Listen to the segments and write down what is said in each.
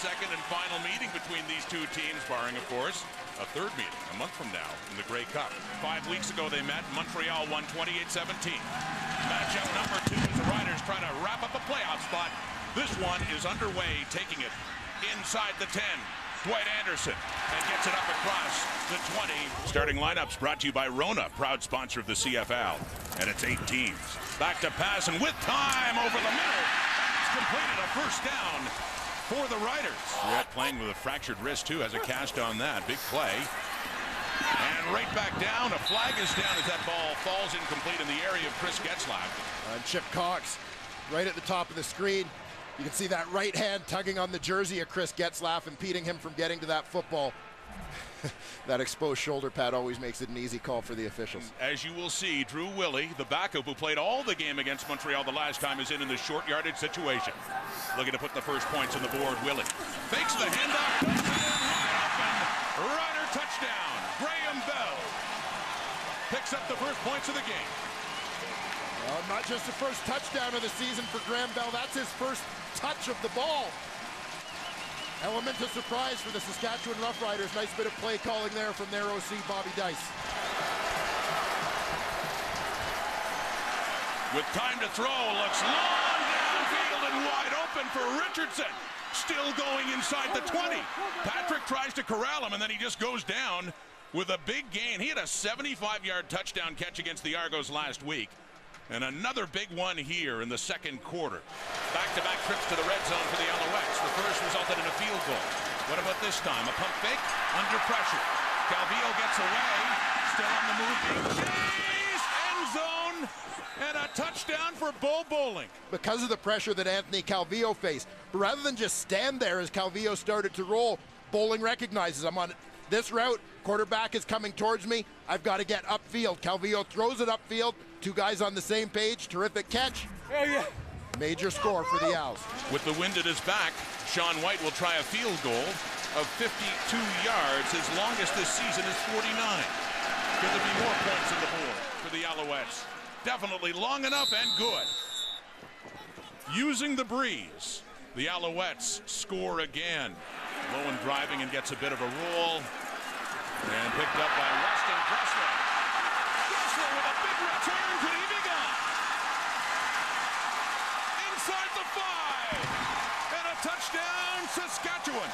second and final meeting between these two teams, barring, of course, a third meeting a month from now in the Grey Cup. 5 weeks ago they met. Montreal won 28-17. Matchup number 2 as the Riders try to wrap up a playoff spot. This one is underway, taking it inside the 10. Dwight Anderson, and gets it up across the 20. Starting lineups brought to you by Rona, proud sponsor of the CFL. And it's 8 teams. Back to pass, and with time over the middle, it's completed a first down for the Riders. Red playing with a fractured wrist, too, has a cast on that. Big play. And right back down. A flag is down as that ball falls incomplete in the area of Chris Getzlaf. Chip Cox, right at the top of the screen. You can see that right hand tugging on the jersey of Chris Getzlaf, impeding him from getting to that football. That exposed shoulder pad always makes it an easy call for the officials. As you will see, Drew Willie, the backup who played all the game against Montreal the last time, is in the short yardage situation. Looking to put the first points on the board. Willie fakes the handoff, puts it in wide open. Rider touchdown. Graham Bell picks up the first points of the game. Well, not just the first touchdown of the season for Graham Bell, that's his first touch of the ball. Element of surprise for the Saskatchewan Roughriders. Nice bit of play calling there from their OC, Bobby Dice. With time to throw, looks long downfield and wide open for Richardson. Still going inside the 20. Patrick tries to corral him, and then he just goes down with a big gain. He had a 75-yard touchdown catch against the Argos last week. And another big one here in the second quarter. Back-to-back trips to the red zone for the Alouettes. The first resulted in a field goal. What about this time? A pump fake under pressure. Calvillo gets away. Still on the move. Chase, end zone, and a touchdown for Bo Bowling. Because of the pressure that Anthony Calvillo faced. But rather than just stand there as Calvillo started to roll, Bowling recognizes I'm on this route. Quarterback is coming towards me. I've got to get upfield. Calvillo throws it upfield. 2 guys on the same page. Terrific catch. Oh, yeah. Major score for the Owls. With the wind at his back, Sean White will try a field goal of 52 yards. His longest this season is 49. Could there be more points on the board for the Alouettes? Definitely long enough and good. Using the breeze, the Alouettes score again. Lowen driving and gets a bit of a roll. And picked up by Weston Dressler. Dressler with a big return. Could he be gone? Inside the 5. And a touchdown, Saskatchewan.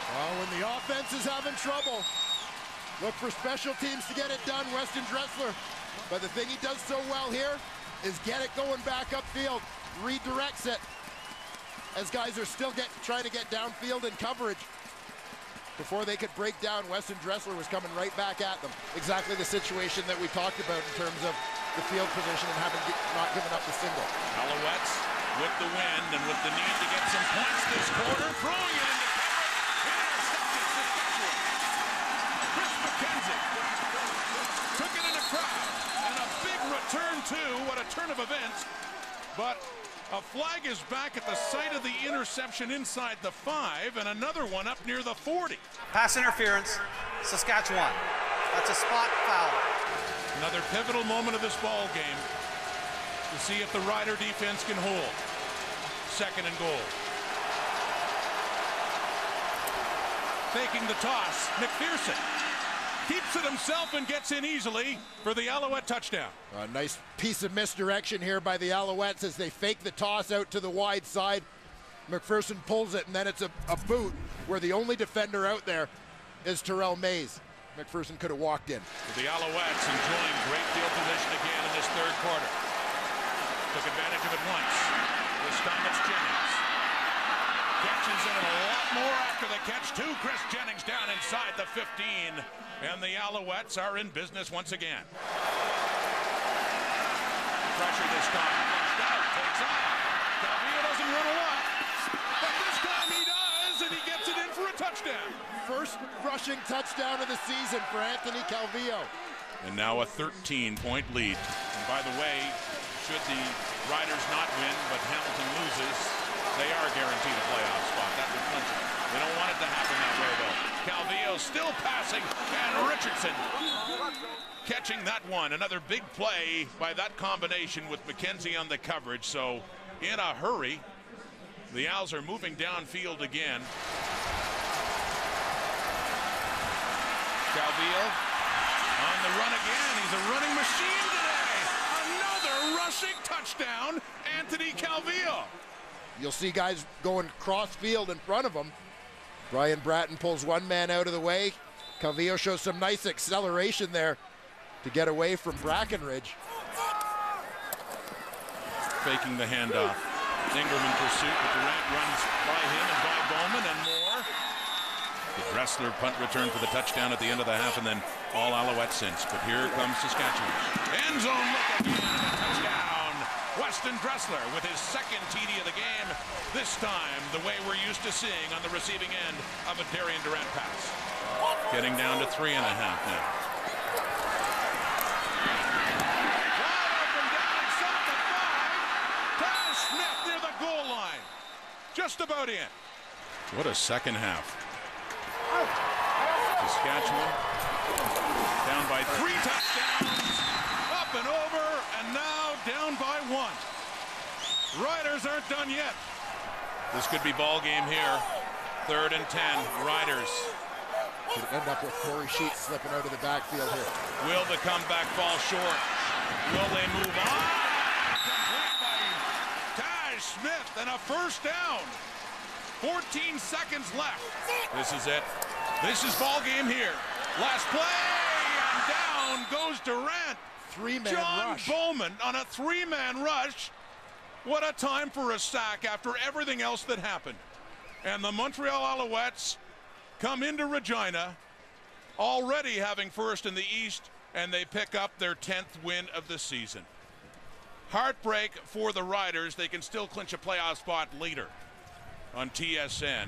Well, when the offense is having trouble, look for special teams to get it done. Weston Dressler. But the thing he does so well here is get it going back upfield. Redirects it as guys are still trying to get downfield in coverage. Before they could break down, Weston Dressler was coming right back at them. Exactly the situation that we talked about in terms of the field position and not given up the single. Alouettes with the wind and with the need to get some points this quarter, throwing it into coverage. Intercepted Saskatchewan. Chris McKenzie took it in a crowd. And a big return, too. What a turn of events. But a flag is back at the site of the interception inside the 5, and another one up near the 40. Pass interference, Saskatchewan. That's a spot foul. Another pivotal moment of this ball game to see if the Rider defense can hold. Second and goal. Faking the toss, McPherson keeps it himself and gets in easily for the Alouette touchdown. A nice piece of misdirection here by the Alouettes as they fake the toss out to the wide side. McPherson pulls it, and then it's a boot where the only defender out there is Terrell Mays. McPherson could have walked in. The Alouettes enjoying great field position again in this third quarter. Took advantage of it once. This time it's Jennings. Catches it a lot more after the catch, too. Chris Jennings down inside the 15. And the Alouettes are in business once again. Pressure this time. Flushed out. Takes off. Calvillo doesn't run a lot. But this time he does, and he gets it in for a touchdown. First rushing touchdown of the season for Anthony Calvillo. And now a 13-point lead. And by the way, should the Riders not win, but Hamilton loses, they are guaranteed a playoff spot. That would clinch it. We don't want it to happen that way, though. Calvillo still passing, and Richardson catching that one. Another big play by that combination with McKenzie on the coverage. So in a hurry, The Owls are moving downfield again. Calvillo on the run again. He's a running machine today. Another rushing touchdown, Anthony Calvillo. You'll see guys going cross field in front of him. Brian Bratton pulls one man out of the way. Calvillo shows some nice acceleration there to get away from Brackenridge. Faking the handoff. Ingram in pursuit, but Durant runs by him and by Bowman and more. The Dressler punt return for the touchdown at the end of the half, and then all Alouettes since. But here comes Saskatchewan. End zone look again, and a touchdown. Weston Dressler with his second TD of the game. This time the way we're used to seeing on the receiving end of a Darian Durant pass. Getting down to 3.5 now. Just about in. What a second half. Saskatchewan down by 3 touchdowns, up and over, and now down by 1. Riders aren't done yet. This could be ball game here. 3rd and 10. Riders. Could end up with Corey Sheets slipping out of the backfield here. Will the comeback fall short? Will they move on? Smith and a first down. 14 seconds left. This is it. This is ball game here. Last play, and down goes Durant. 3-man rush. John Bowman on a 3-man rush. What a time for a sack after everything else that happened. And the Montreal Alouettes come into Regina already having first in the East, and they pick up their 10th win of the season. Heartbreak for the Riders. They can still clinch a playoff spot later on TSN.